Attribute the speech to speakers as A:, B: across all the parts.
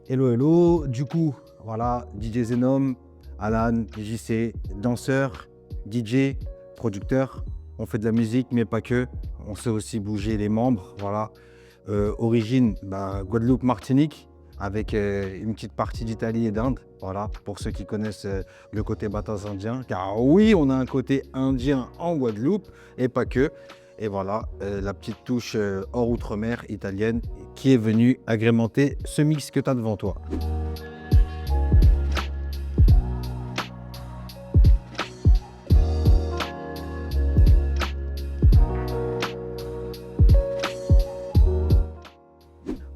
A: Hello, hello. Du coup, voilà, DJ Zenom, Alan, JC, danseur, DJ, producteur. On fait de la musique, mais pas que. On sait aussi bouger les membres. Voilà. Origine, bah, Guadeloupe, Martinique, avec une petite partie d'Italie et d'Inde. Voilà, pour ceux qui connaissent le côté batasse indien. Car oui, on a un côté indien en Guadeloupe, et pas que. Et voilà, la petite touche hors outre-mer italienne qui est venue agrémenter ce mix que tu as devant toi.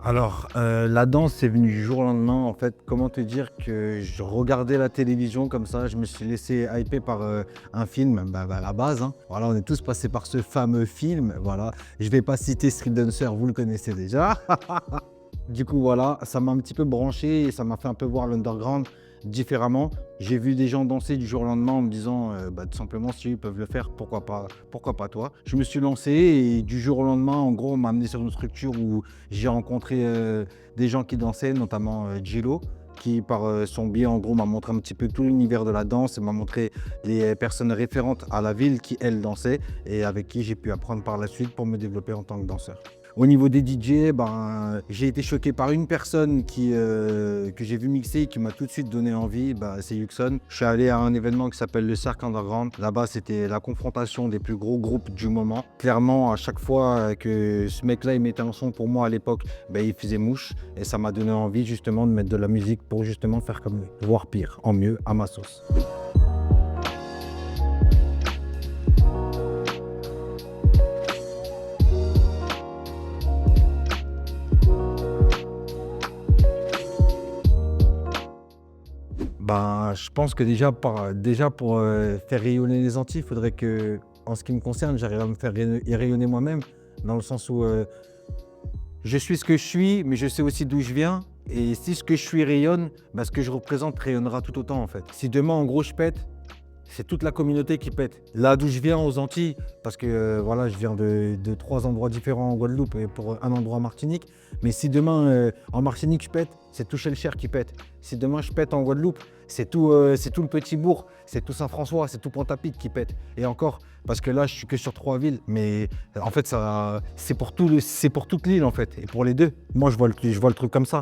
A: Alors, la danse, c'est venu du jour au lendemain. En fait, comment te dire que je regardais la télévision comme ça, je me suis laissé hyper par un film, à la base, hein. Voilà, on est tous passés par ce fameux film. Voilà, je vais pas citer Street Dancer, vous le connaissez déjà. Du coup, voilà, ça m'a un petit peu branché et ça m'a fait un peu voir l'underground différemment. J'ai vu des gens danser du jour au lendemain en me disant, tout simplement, si eux peuvent le faire, pourquoi pas toi? Je me suis lancé et du jour au lendemain, en gros, on m'a amené sur une structure où j'ai rencontré des gens qui dansaient, notamment Djilo, qui par son biais, en gros, m'a montré un petit peu tout l'univers de la danse et m'a montré les personnes référentes à la ville qui, elles, dansaient et avec qui j'ai pu apprendre par la suite pour me développer en tant que danseur. Au niveau des DJ, ben, j'ai été choqué par une personne que j'ai vu mixer et qui m'a tout de suite donné envie, c'est Yuxon. Je suis allé à un événement qui s'appelle le Cercle Underground. Là-bas, c'était la confrontation des plus gros groupes du moment. Clairement, à chaque fois que ce mec-là il mettait un son pour moi à l'époque, il faisait mouche. Et ça m'a donné envie justement de mettre de la musique pour justement faire comme lui, voire pire, en mieux, à ma sauce. Ben, je pense que déjà pour faire rayonner les Antilles, il faudrait que, en ce qui me concerne, j'arrive à me faire rayonner moi-même, dans le sens où je suis ce que je suis, mais je sais aussi d'où je viens. Et si ce que je suis rayonne, ce que je représente rayonnera tout autant en fait. Si demain, en gros, je pète, c'est toute la communauté qui pète. Là d'où je viens aux Antilles, parce que voilà, je viens de 3 endroits différents en Guadeloupe et pour un endroit en Martinique. Mais si demain en Martinique je pète, c'est tout Shellcher qui pète. Si demain je pète en Guadeloupe, c'est tout le petit bourg, c'est tout Saint-François, c'est tout Pointe-à-Pitre qui pète. Et encore, parce que là je suis que sur 3 villes, mais en fait ça, c'est pour toute l'île en fait, et pour les deux. Moi je vois le truc comme ça.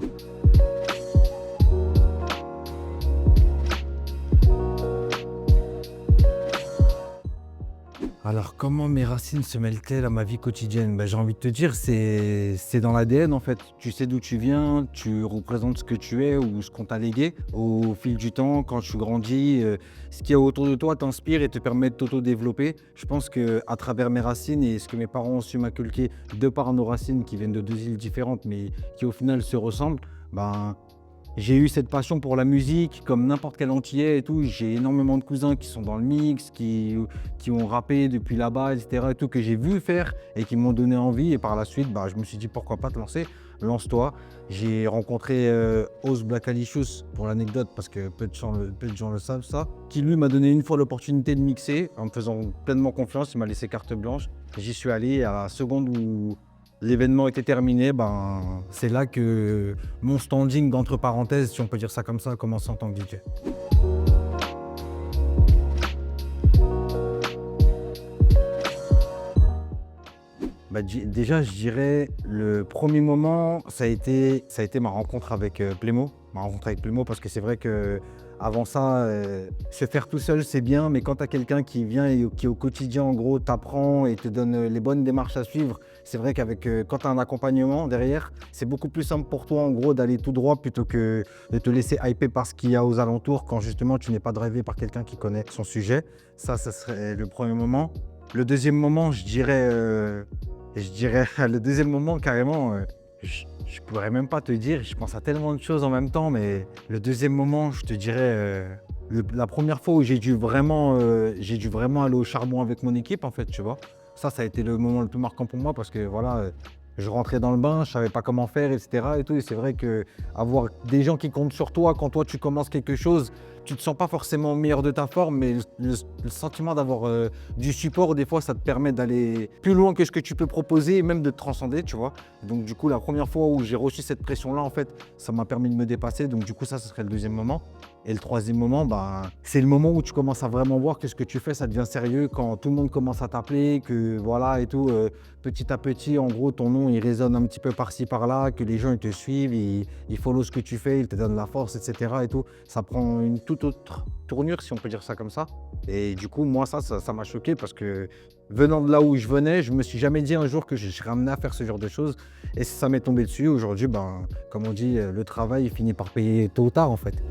A: Alors, comment mes racines se mêlent-elles à ma vie quotidienne? J'ai envie de te dire, c'est dans l'ADN en fait. Tu sais d'où tu viens, tu représentes ce que tu es ou ce qu'on t'a légué. Au fil du temps, quand tu grandis, ce qu'il y a autour de toi t'inspire et te permet de t'auto-développer. Je pense qu'à travers mes racines et ce que mes parents ont su m'inculquer de par nos racines qui viennent de 2 îles différentes mais qui au final se ressemblent, j'ai eu cette passion pour la musique, comme n'importe quel Antillais et tout. J'ai énormément de cousins qui sont dans le mix, qui ont rappé depuis là-bas, et cetera et tout, que j'ai vu faire et qui m'ont donné envie. Et par la suite, je me suis dit pourquoi pas te lancer, lance-toi. J'ai rencontré Oz Black Alicious pour l'anecdote, parce que peu de gens le savent ça, qui lui m'a donné une fois l'opportunité de mixer en me faisant pleinement confiance. Il m'a laissé carte blanche. J'y suis allé et à la seconde où l'événement était terminé, c'est là que mon standing, d'entre parenthèses, si on peut dire ça comme ça, a commencé en tant que DJ. Déjà, je dirais, le premier moment, ça a été ma rencontre avec Plémo. Ma rencontre avec Plémo, parce que c'est vrai que avant ça, se faire tout seul, c'est bien, mais quand tu as quelqu'un qui vient et qui au quotidien, en gros, t'apprend et te donne les bonnes démarches à suivre, c'est vrai qu'avec quand tu as un accompagnement derrière, c'est beaucoup plus simple pour toi, en gros, d'aller tout droit plutôt que de te laisser hyper par ce qu'il y a aux alentours quand justement tu n'es pas drivé par quelqu'un qui connaît son sujet. Ça serait le premier moment. Le deuxième moment, le deuxième moment, carrément, je pourrais même pas te dire, je pense à tellement de choses en même temps, mais le deuxième moment, je te dirais, la première fois où j'ai dû vraiment aller au charbon avec mon équipe, en fait, tu vois. Ça a été le moment le plus marquant pour moi parce que voilà, je rentrais dans le bain, je savais pas comment faire, et cetera et tout. Et c'est vrai qu'avoir des gens qui comptent sur toi quand toi tu commences quelque chose, tu te sens pas forcément au meilleur de ta forme, mais le sentiment d'avoir, du support, des fois, ça te permet d'aller plus loin que ce que tu peux proposer et même de te transcender, tu vois? Donc du coup, la première fois où j'ai reçu cette pression-là, en fait, ça m'a permis de me dépasser. Donc du coup, ça, ce serait le deuxième moment. Et le troisième moment, bah, c'est le moment où tu commences à vraiment voir que ce que tu fais, ça devient sérieux, quand tout le monde commence à t'appeler, que voilà et tout, petit à petit, en gros, ton nom, il résonne un petit peu par-ci, par-là, que les gens, ils te suivent, ils follow ce que tu fais, ils te donnent la force, et cetera et tout. Ça prend une toute autre tournure, si on peut dire ça comme ça. Et du coup, moi, ça m'a choqué parce que venant de là où je venais, je me suis jamais dit un jour que je serais amené à faire ce genre de choses. Et ça m'est tombé dessus. Aujourd'hui, ben, comme on dit, le travail, il finit par payer tôt ou tard, en fait.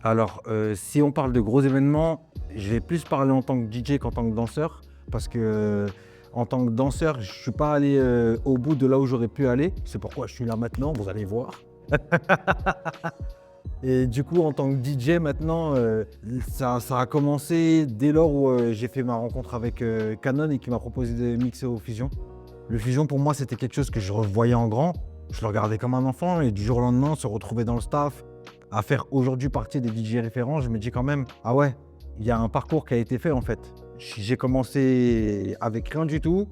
A: Alors, si on parle de gros événements, je vais plus parler en tant que DJ qu'en tant que danseur. Parce que, en tant que danseur, je suis pas allé, au bout de là où j'aurais pu aller. C'est pourquoi je suis là maintenant, vous allez voir. Et du coup, en tant que DJ maintenant, ça a commencé dès lors où, j'ai fait ma rencontre avec, Canon et qui m'a proposé de mixer au Fusion. Le Fusion pour moi, c'était quelque chose que je revoyais en grand. Je le regardais comme un enfant et du jour au lendemain, se retrouver dans le staff, à faire aujourd'hui partie des DJ référents, je me dis quand même: «Ah ouais, il y a un parcours qui a été fait en fait». J'ai commencé avec rien du tout.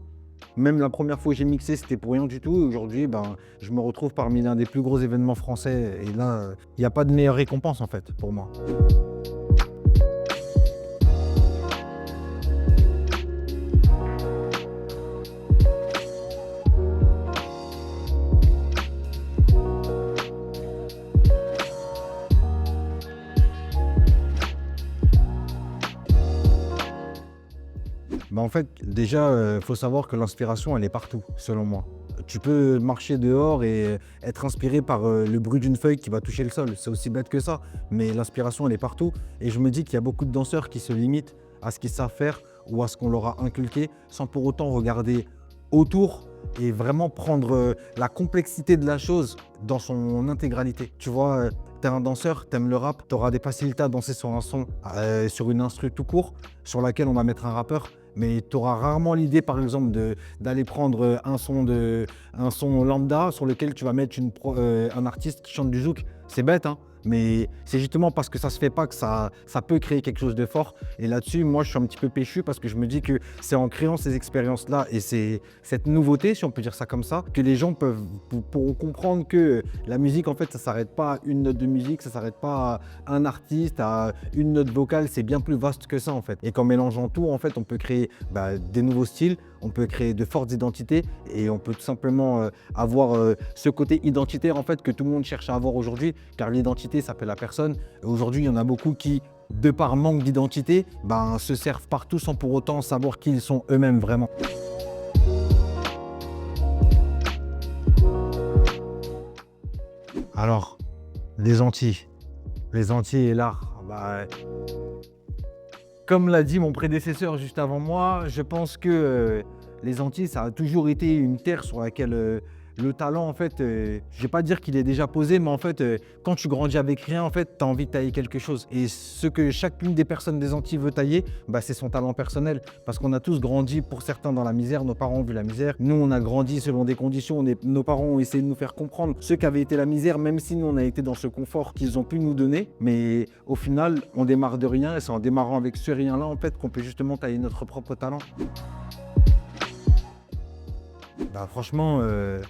A: Même la première fois où j'ai mixé, c'était pour rien du tout. Et aujourd'hui, ben, je me retrouve parmi l'un des plus gros événements français et là, il y a pas de meilleure récompense en fait, pour moi. Bah, en fait, déjà, faut savoir que l'inspiration, elle est partout, selon moi. Tu peux marcher dehors et être inspiré par, le bruit d'une feuille qui va toucher le sol. C'est aussi bête que ça, mais l'inspiration, elle est partout et je me dis qu'il y a beaucoup de danseurs qui se limitent à ce qu'ils savent faire ou à ce qu'on leur a inculqué, sans pour autant regarder autour et vraiment prendre, la complexité de la chose dans son intégralité. Tu vois, tu un danseur, t'aimes le rap, tu auras des facilités à danser sur un son, sur une instru tout court, sur laquelle on va mettre un rappeur. Mais tu auras rarement l'idée, par exemple, d'aller prendre un son lambda sur lequel tu vas mettre un artiste qui chante du zouk. C'est bête, hein, mais c'est justement parce que ça se fait pas que ça peut créer quelque chose de fort. Et là-dessus, moi, je suis un petit peu péchu parce que je me dis que c'est en créant ces expériences-là et cette nouveauté, si on peut dire ça comme ça, que les gens pourront comprendre que la musique, en fait, ça s'arrête pas à une note de musique, ça s'arrête pas à un artiste, à une note vocale, c'est bien plus vaste que ça, en fait. Et qu'en mélangeant tout, en fait, on peut créer des nouveaux styles, on peut créer de fortes identités et on peut tout simplement avoir ce côté identitaire en fait que tout le monde cherche à avoir aujourd'hui, car l'identité ça fait la personne. Et aujourd'hui, il y en a beaucoup qui, de par manque d'identité, se servent partout sans pour autant savoir qui ils sont eux-mêmes vraiment. Alors, les Antilles. Les Antilles et l'art. Comme l'a dit mon prédécesseur juste avant moi, je pense que les Antilles, ça a toujours été une terre sur laquelle le talent, en fait, je vais pas dire qu'il est déjà posé, mais en fait, quand tu grandis avec rien, en fait, tu as envie de tailler quelque chose. Et ce que chacune des personnes des Antilles veut tailler, c'est son talent personnel. Parce qu'on a tous grandi, pour certains, dans la misère. Nos parents ont vu la misère. Nous, on a grandi selon des conditions. Nos parents ont essayé de nous faire comprendre ce qu'avait été la misère, même si nous, on a été dans ce confort qu'ils ont pu nous donner. Mais au final, on démarre de rien et c'est en démarrant avec ce rien-là, en fait, qu'on peut justement tailler notre propre talent. Franchement,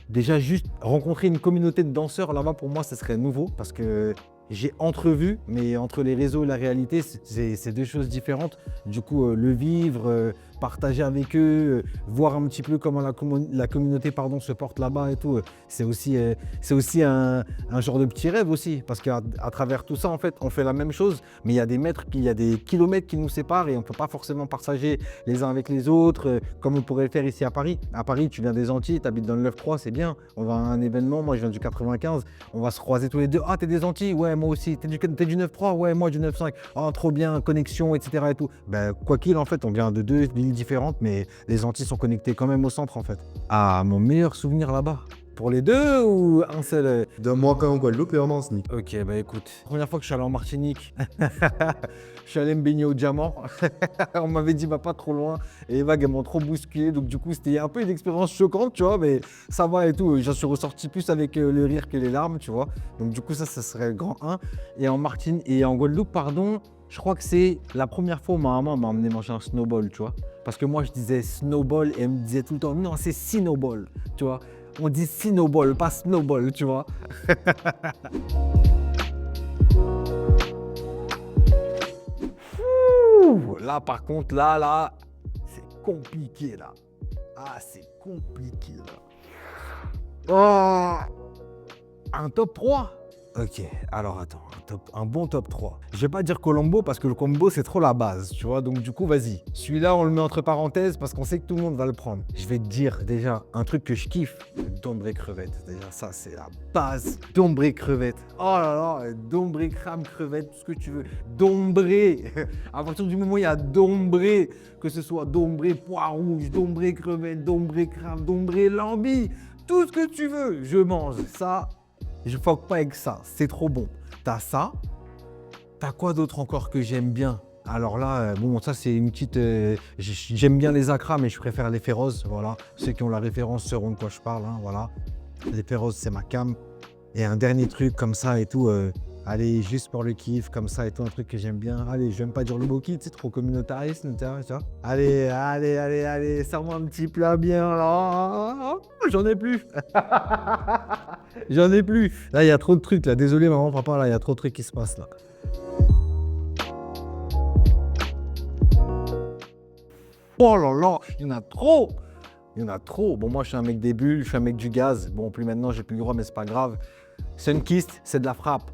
A: déjà juste rencontrer une communauté de danseurs là-bas pour moi, ça serait nouveau parce que j'ai entrevu, mais entre les réseaux et la réalité, c'est deux choses différentes. Du coup, le vivre, partager avec eux, voir un petit peu comment la communauté pardon, se porte là-bas et tout, c'est aussi un genre de petit rêve aussi. Parce qu'à travers tout ça, en fait, on fait la même chose, mais il y a des mètres, il y a des kilomètres qui nous séparent et on ne peut pas forcément partager les uns avec les autres, comme on pourrait le faire ici à Paris. À Paris, tu viens des Antilles, tu habites dans le 9-3, c'est bien. On va à un événement, moi je viens du 95, on va se croiser tous les deux. Ah, t'es des Antilles? Ouais, moi aussi. T'es du 9-3? Ouais, moi du 9-5. Ah, trop bien, connexion, etc. et tout. Quoi qu'il, en fait, on vient de deux villes îles différentes, mais les Antilles sont connectées quand même au centre en fait. Ah, mon meilleur souvenir là-bas. Pour les deux ou un seul
B: Moi, quand en Guadeloupe et en Martinique.
A: Ok, bah écoute, première fois que je suis allé en Martinique, je suis allé me baigner au diamant. On m'avait dit, va pas trop loin. Et les vagues, elles m'ont trop bousculé. Donc, du coup, c'était un peu une expérience choquante, tu vois, mais ça va et tout. J'en suis ressorti plus avec le rire que les larmes, tu vois. Donc, du coup, ça serait le grand 1. Et en Martinique et en Guadeloupe, pardon, je crois que c'est la première fois où ma maman m'a emmené manger un snowball, tu vois. Parce que moi, je disais snowball et elle me disait tout le temps, non, c'est snowball, tu vois. On dit snowball, pas snowball, tu vois. Là, par contre, là, c'est compliqué, là. Ah, c'est compliqué, là. Oh, un top 3. Ok, alors attends, un bon top 3. Je vais pas dire Colombo parce que le combo c'est trop la base, tu vois. Donc du coup, vas-y. Celui-là, on le met entre parenthèses parce qu'on sait que tout le monde va le prendre. Je vais te dire déjà un truc que je kiffe, le dombré crevette. Déjà, ça c'est la base. Dombré crevette. Oh là là, dombré crame crevette, tout ce que tu veux. Dombré. À partir du moment où il y a dombré, que ce soit dombré pois rouge, dombré crevette, dombré crame, dombré lambi, tout ce que tu veux, je mange ça. Je fuck pas avec ça, c'est trop bon. T'as ça. T'as quoi d'autre encore que j'aime bien? Alors là, bon, ça c'est une petite... j'aime bien les acras, mais je préfère les féroces, voilà. Ceux qui ont la référence sauront de quoi je parle, hein, voilà. Les féroces, c'est ma cam. Et un dernier truc comme ça et tout, allez, juste pour le kiff, comme ça et tout, un truc que j'aime bien. Allez, je vais même pas dire le mot kiff, c'est trop communautariste, tu vois. Allez, serre-moi un petit plat bien, là. J'en ai plus. J'en ai plus. Là, il y a trop de trucs, là. Désolé, maman, papa, là, il y a trop de trucs qui se passent, là. Oh là là, il y en a trop. Il y en a trop. Bon, moi, je suis un mec des bulles, je suis un mec du gaz. Bon, plus maintenant, j'ai plus le droit, mais c'est pas grave. Sunkist, c'est de la frappe.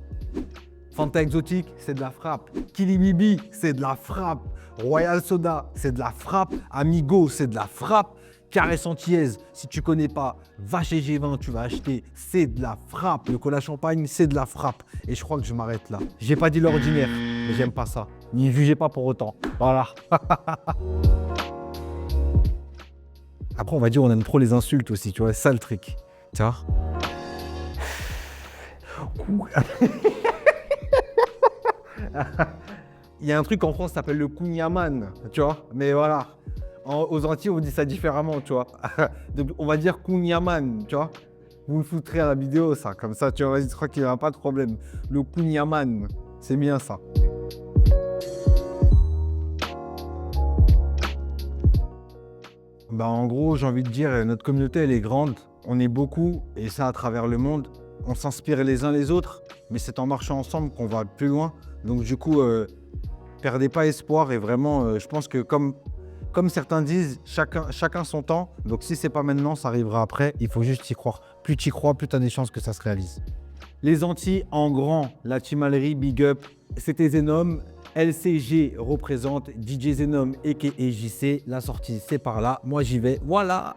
A: Fanta Exotique, c'est de la frappe. Kilibibi, c'est de la frappe. Royal Soda, c'est de la frappe. Amigo, c'est de la frappe. Carré Antillaise, si tu connais pas, va chez G20, tu vas acheter, c'est de la frappe. Le cola champagne, c'est de la frappe. Et je crois que je m'arrête là. J'ai pas dit l'ordinaire, mais j'aime pas ça. N'y jugez pas pour autant. Voilà. Après, on va dire on aime trop les insultes aussi, tu vois, c'est ça le truc. Tu vois. Il y a un truc en France qui s'appelle le kouign-amann, tu vois, mais voilà. Aux Antilles, on dit ça différemment, tu vois. Donc, on va dire kouign-amann, tu vois. Vous le foutrez à la vidéo, ça, comme ça, tu vois, vas-y, je crois qu'il n'y aura pas de problème. Le kouign-amann, c'est bien ça. Bah, en gros, j'ai envie de dire, notre communauté, elle est grande. On est beaucoup, et ça à travers le monde. On s'inspire les uns les autres, mais c'est en marchant ensemble qu'on va plus loin. Donc du coup, perdez pas espoir et vraiment, je pense que comme certains disent, chacun son temps. Donc si c'est pas maintenant, ça arrivera après. Il faut juste y croire. Plus tu y crois, plus tu as des chances que ça se réalise. Les Antilles en grand, la Timalerie, big up. C'était Zenom. LCG représente DJ Zenom et JC. La sortie, c'est par là. Moi, j'y vais. Voilà.